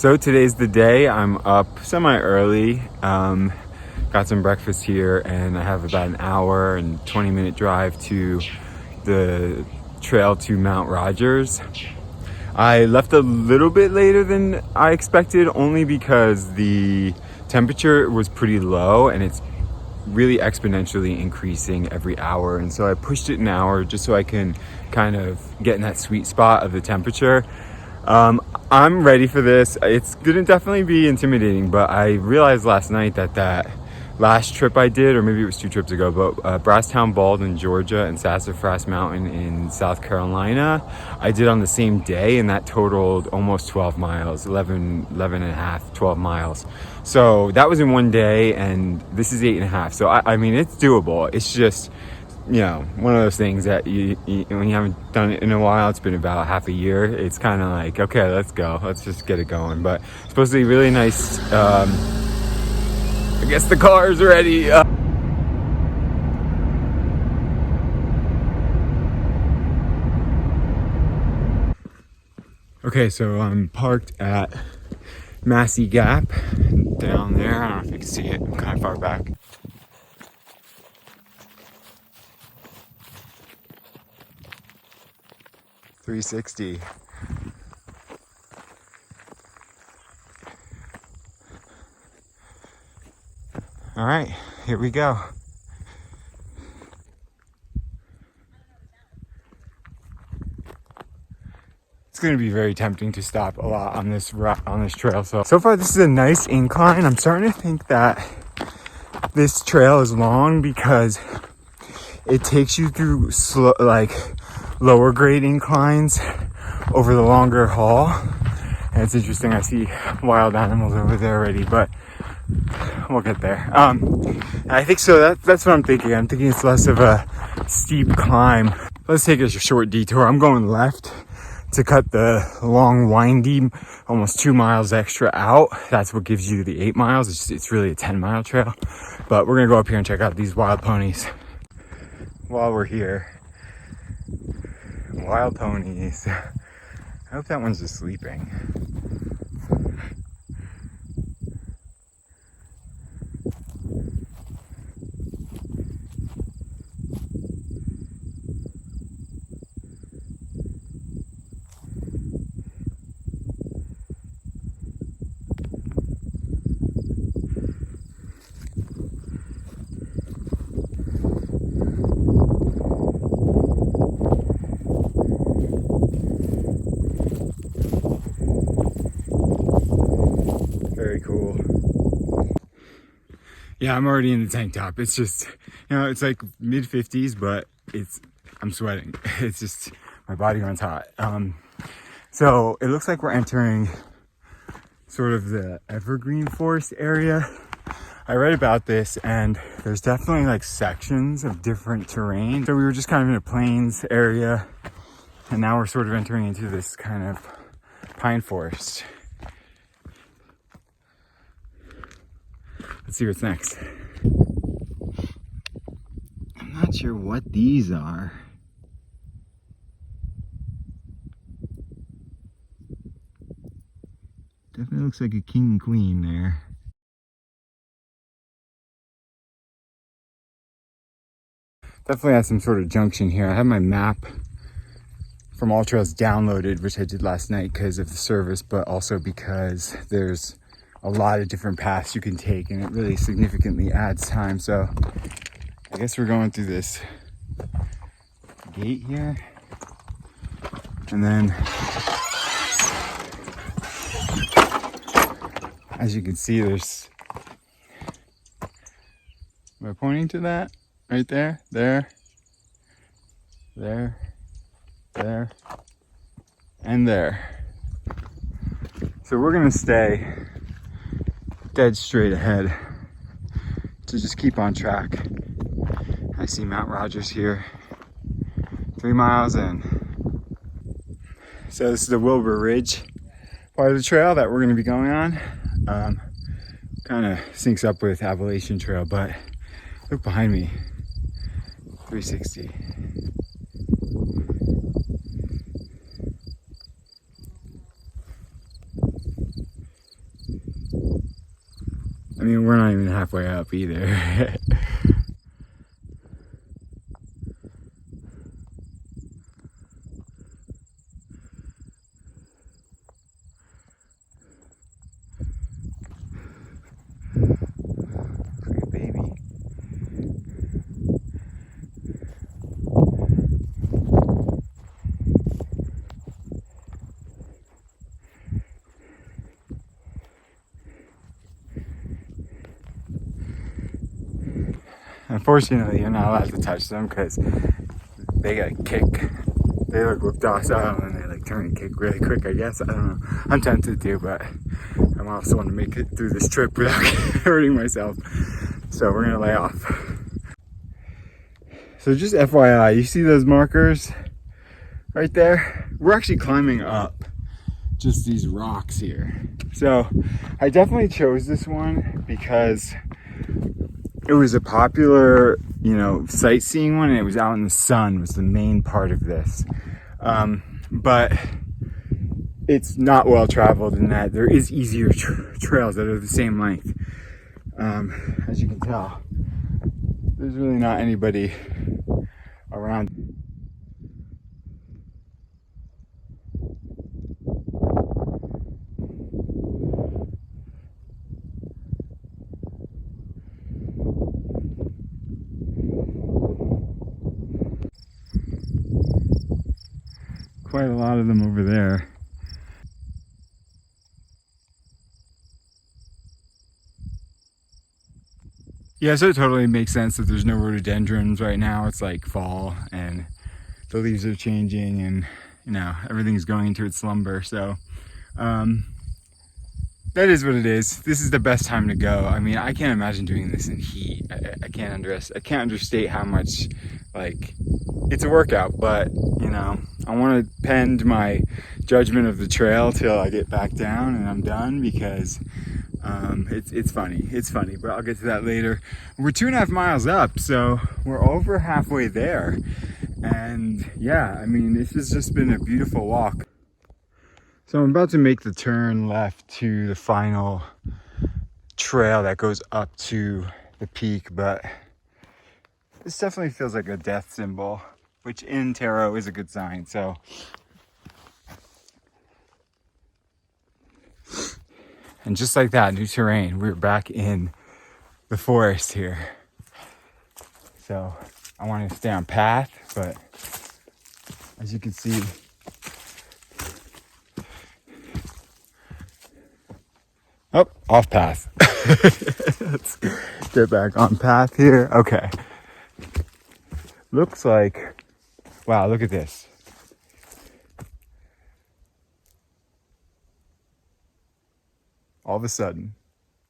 So today's the day. I'm up semi-early, got some breakfast here, and I have about an hour and 20-minute drive to the trail to Mount Rogers. I left a little bit later than I expected, only because the temperature was pretty low and it's really exponentially increasing every hour, and so I pushed it an hour just so I can kind of get in that sweet spot of the temperature. I'm ready for this. It's gonna definitely be intimidating, but I realized last night that last trip I did, or maybe it was 2 trips ago, but Brasstown Bald in Georgia and Sassafras Mountain in South Carolina, I did on the same day, and that totaled almost 12 miles, 11 and a half, 12 miles. So that was in one day, and this is 8.5. So I mean, it's doable. It's just, one of those things that you when you haven't done it in a while, it's been about half a year, it's kind of like, okay, let's go, let's just get it going. But it's supposed to be really nice. I guess the car is ready. Okay, so I'm parked at Massie Gap down there. I don't know if you can see it, I'm kind of far back. $360. All right, here we go. It's going to be very tempting to stop a lot on this trail. So far this is a nice incline. I'm starting to think that this trail is long because it takes you through slow, lower grade inclines over the longer haul. And it's interesting, I see wild animals over there already, but we'll get there. I think so. That's what I'm thinking. I'm thinking it's less of a steep climb. Let's take a short detour. I'm going left to cut the long, windy, almost 2 miles extra out. That's what gives you the 8 miles. It's really a 10-mile trail. But we're gonna go up here and check out these wild ponies while we're here. Wild ponies. I hope that one's just sleeping. Very cool. Yeah, I'm already in the tank top. It's just, it's like mid 50s, but I'm sweating. It's just, my body runs hot. So it looks like we're entering sort of the evergreen forest area. I read about this, and there's definitely sections of different terrain. So we were just kind of in a plains area, and now we're sort of entering into this kind of pine forest. Let's see what's next. I'm not sure what these are. Definitely looks like a king and queen there. Definitely has some sort of junction here. I have my map from All Trails downloaded, which I did last night because of the service, but also because there's a lot of different paths you can take, and it really significantly adds time. So I guess we're going through this gate here, and then as you can see, there's, am I pointing to that? Right there, there, and there. So we're gonna stay dead straight ahead to just keep on track. I see Mount Rogers here, 3 miles in. So this is the Wilbur Ridge part of the trail that we're going to be going on. Kind of syncs up with Appalachian Trail, but look behind me, 360. I mean, we're not even halfway up either. Sweet baby. Unfortunately, you're not allowed to touch them because they got a kick. They look docile and they like turn and kick really quick, I guess. I don't know. I'm tempted to, but I also want to make it through this trip without hurting myself. So we're gonna lay off. So just FYI, you see those markers right there? We're actually climbing up just these rocks here. So I definitely chose this one because it was a popular, sightseeing one, and it was out in the sun was the main part of this. But it's not well traveled in that there is easier trails that are the same length. As you can tell, there's really not anybody around. Quite a lot of them over there. Yeah, so it totally makes sense that there's no rhododendrons right now. It's like fall and the leaves are changing and everything's going into its slumber. So that is what it is. This is the best time to go. I mean, I can't imagine doing this in heat. I can't understate how much, it's a workout, but I want to pend my judgment of the trail till I get back down and I'm done, because it's funny, but I'll get to that later. We're 2.5 miles up, so we're over halfway there. And yeah, I mean, this has just been a beautiful walk. So I'm about to make the turn left to the final trail that goes up to the peak, but this definitely feels like a death symbol, which in tarot is a good sign. So and just like that, new terrain, we're back in the forest here. So I wanted to stay on path, but as you can see, off path. Let's get back on path here. Okay. Looks like, wow, look at this. All of a sudden,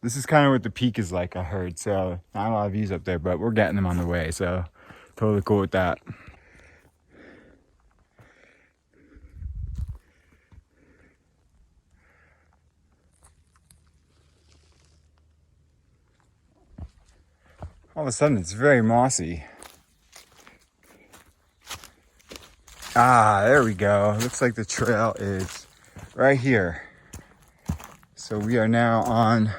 this is kind of what the peak is like, I heard. So not a lot of views up there, but we're getting them on the way. So totally cool with that. All of a sudden, it's very mossy. Ah, there we go. Looks like the trail is right here. So we are now on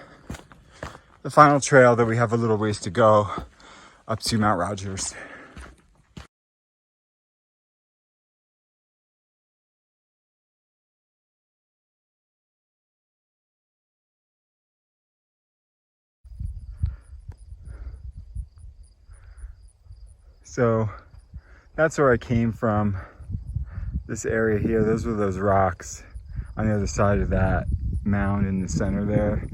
the final trail that we have a little ways to go up to Mount Rogers. So that's where I came from, this area here. Those were those rocks on the other side of that mound in the center there.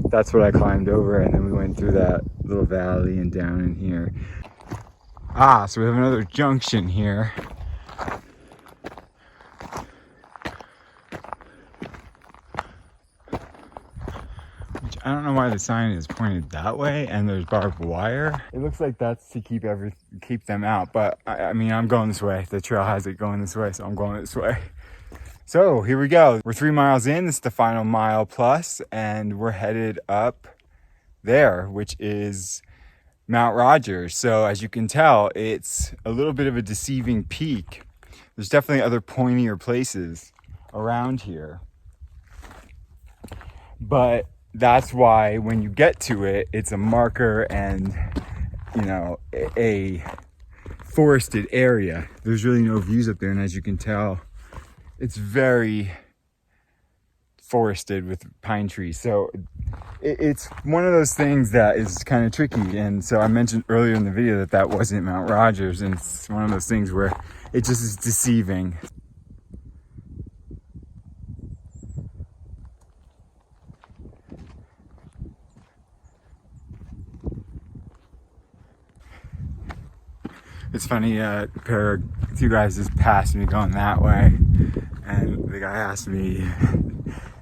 That's what I climbed over, and then we went through that little valley and down in here. So we have another junction here. I don't know why the sign is pointed that way, and there's barbed wire. It looks like that's to keep them out, but I mean, I'm going this way. The trail has it going this way, so I'm going this way. So here we go. We're 3 miles in. This is the final mile plus, and we're headed up there, which is Mount Rogers. So as you can tell, it's a little bit of a deceiving peak. There's definitely other pointier places around here, but that's why when you get to it, it's a marker and, you know, a forested area. There's really no views up there, and as you can tell, it's very forested with pine trees. So it's one of those things that is kind of tricky. And so I mentioned earlier in the video that that wasn't Mount Rogers, and it's one of those things where it just is deceiving. It's funny, two guys just passed me going that way, and the guy asked me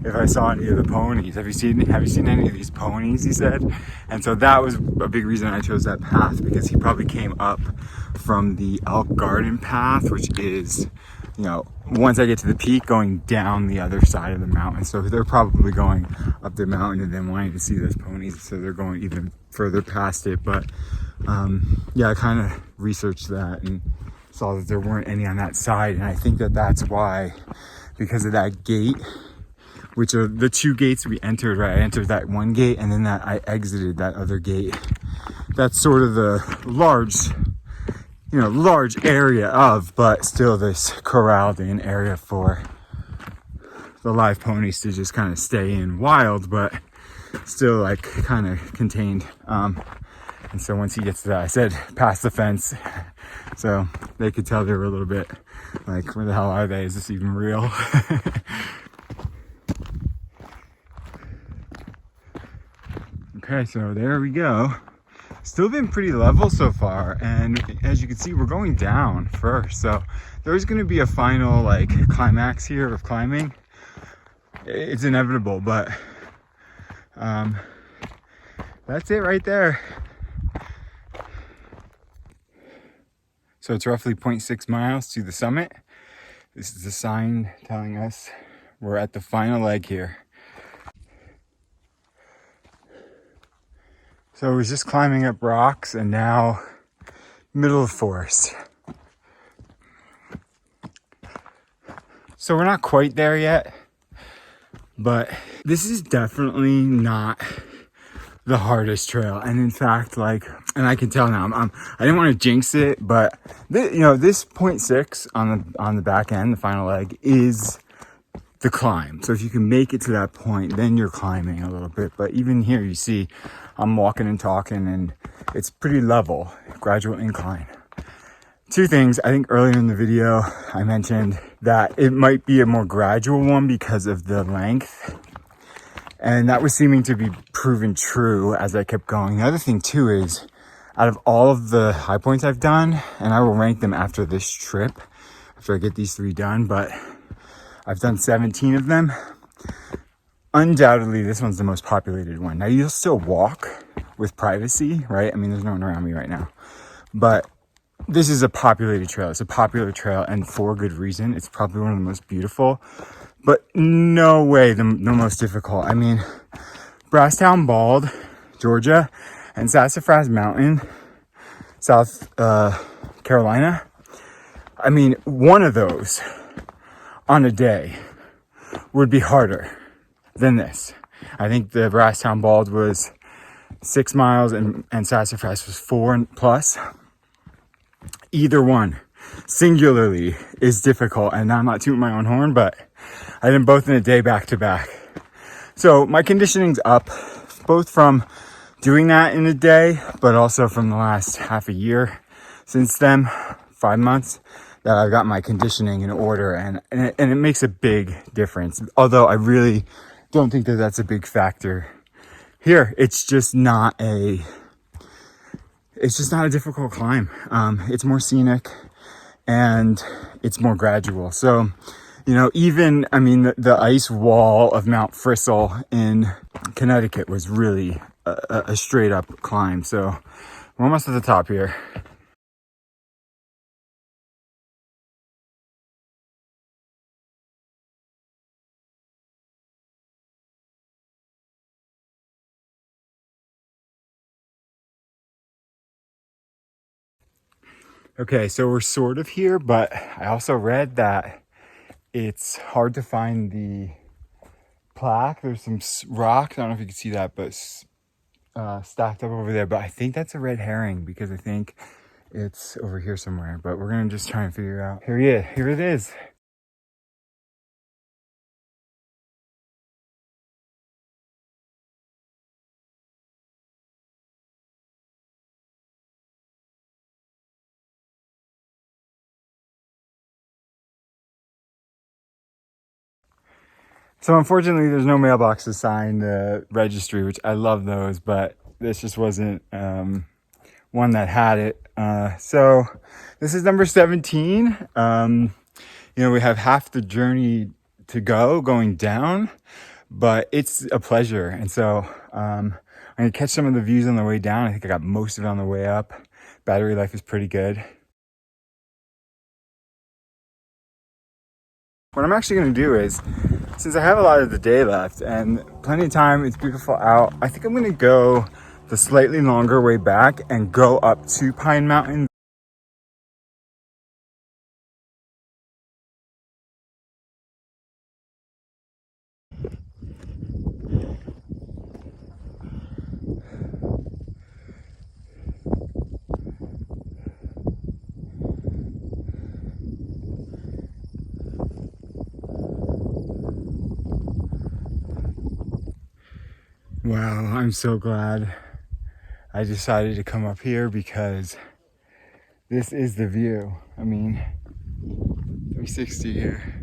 if I saw any of the ponies. Have you seen any of these ponies? He said. And so that was a big reason I chose that path, because he probably came up from the Elk Garden path, which is, you know, once I get to the peak, going down the other side of the mountain. So they're probably going up the mountain and then wanting to see those ponies, so they're going even further past it. But yeah, I kind of researched that and saw that there weren't any on that side, and I think that that's why, because of that gate, which are the two gates we entered, right? I entered that one gate, and then that I exited that other gate. That's sort of the large area of, but still this corralled in area for the live ponies to just kind of stay in wild, but still like kind of contained. And so once he gets to that, I said, past the fence. So they could tell they were a little bit like, where the hell are they? Is this even real? Okay, so there we go. Still been pretty level so far. And as you can see, we're going down first. So there's going to be a final like climax here of climbing. It's inevitable, but that's it right there. So it's roughly 0.6 miles to the summit. This is the sign telling us we're at the final leg here. So it was just climbing up rocks, and now middle of forest. So we're not quite there yet, but this is definitely not the hardest trail. And in fact, like, and I can tell now, I didn't want to jinx it, but this 0.6 on the back end, the final leg, is the climb. So if you can make it to that point, then you're climbing a little bit. But even here, you see I'm walking and talking, and it's pretty level, gradual incline. Two things. I think earlier in the video I mentioned that it might be a more gradual one because of the length, and that was seeming to be proven true as I kept going. The other thing too is, out of all of the high points I've done, and I will rank them after this trip, after I get these 3 done, but I've done 17 of them. Undoubtedly, this one's the most populated one. Now, you'll still walk with privacy, right? I mean, there's no one around me right now, but this is a populated trail. It's a popular trail, and for good reason. It's probably one of the most beautiful, but no way the most difficult. I mean, Brasstown Bald, Georgia, and Sassafras Mountain, South Carolina. I mean, one of those on a day would be harder than this. I think the Brasstown Bald was 6 miles and Sassafras was 4 plus. Either one singularly is difficult, and I'm not tooting my own horn, but I did them both in a day back to back. So my conditioning's up, both from doing that in a day, but also from the last half a year since then, 5 months, that I've got my conditioning in order, and it makes a big difference. Although I really don't think that that's a big factor here. It's just not a difficult climb. It's more scenic and it's more gradual. So, even, I mean, the ice wall of Mount Frisell in Connecticut was really a straight up climb. So we're almost at the top here. Okay, so we're sort of here, but I also read that it's hard to find the plaque. There's some rocks. I don't know if you can see that, but stacked up over there. But I think that's a red herring because I think it's over here somewhere. But we're gonna just try and figure out. Here it is. So unfortunately, there's no mailbox to sign the registry, which I love those, but this just wasn't one that had it. So this is number 17. We have half the journey to go going down, but it's a pleasure. And so I'm gonna catch some of the views on the way down. I think I got most of it on the way up. Battery life is pretty good. What I'm actually gonna do is, since I have a lot of the day left and plenty of time, it's beautiful out, I think I'm gonna go the slightly longer way back and go up to Pine Mountain. Wow, I'm so glad I decided to come up here because this is the view. I mean, 360 here.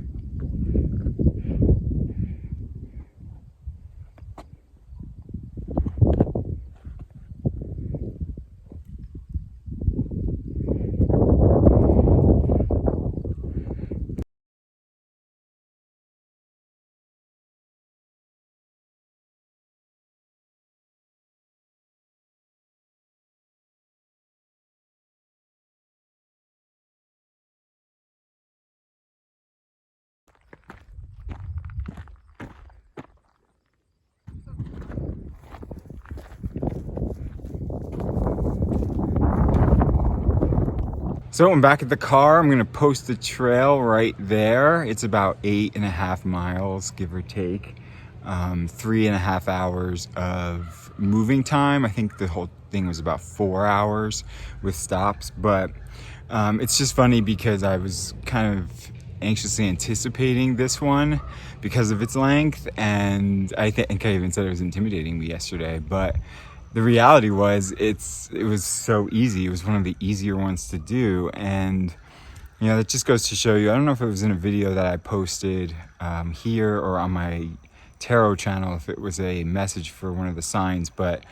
So I'm back at the car. I'm gonna post the trail right there. It's about 8.5 miles, give or take. 3.5 hours of moving time. I think the whole thing was about 4 hours with stops, but it's just funny because I was kind of anxiously anticipating this one because of its length, and I think I even said it was intimidating me yesterday, but the reality was it was so easy. It was one of the easier ones to do, and that just goes to show you. I don't know if it was in a video that I posted here or on my tarot channel, if it was a message for one of the signs, but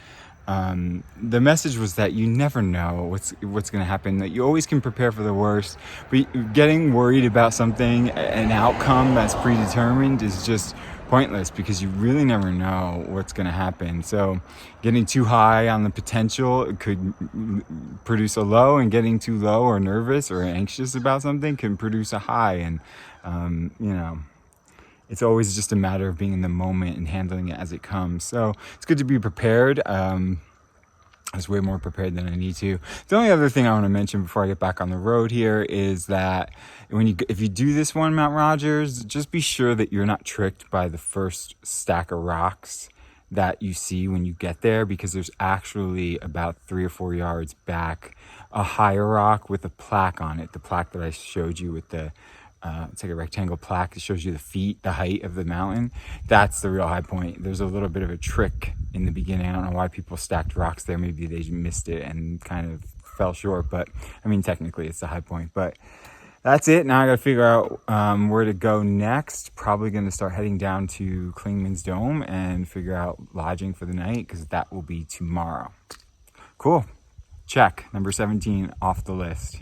the message was that you never know what's going to happen, that you always can prepare for the worst, but getting worried about something, an outcome that's predetermined, is just pointless because you really never know what's going to happen. So getting too high on the potential could produce a low, and getting too low or nervous or anxious about something can produce a high. And it's always just a matter of being in the moment and handling it as it comes. So it's good to be prepared. I was way more prepared than I need to. The only other thing I want to mention before I get back on the road here is that if you do this one, Mount Rogers, just be sure that you're not tricked by the first stack of rocks that you see when you get there, because there's actually about 3 or 4 yards back a higher rock with a plaque on it. The plaque that I showed you with the it's like a rectangle plaque that shows you the height of the mountain. That's the real high point. There's a little bit of a trick in the beginning. I don't know why people stacked rocks there. Maybe they missed it and kind of fell short, but I mean, technically it's the high point. But that's it. Now I gotta figure out where to go next. Probably gonna start heading down to Clingman's Dome and figure out lodging for the night, because that will be tomorrow. Cool. Check. Number 17 off the list.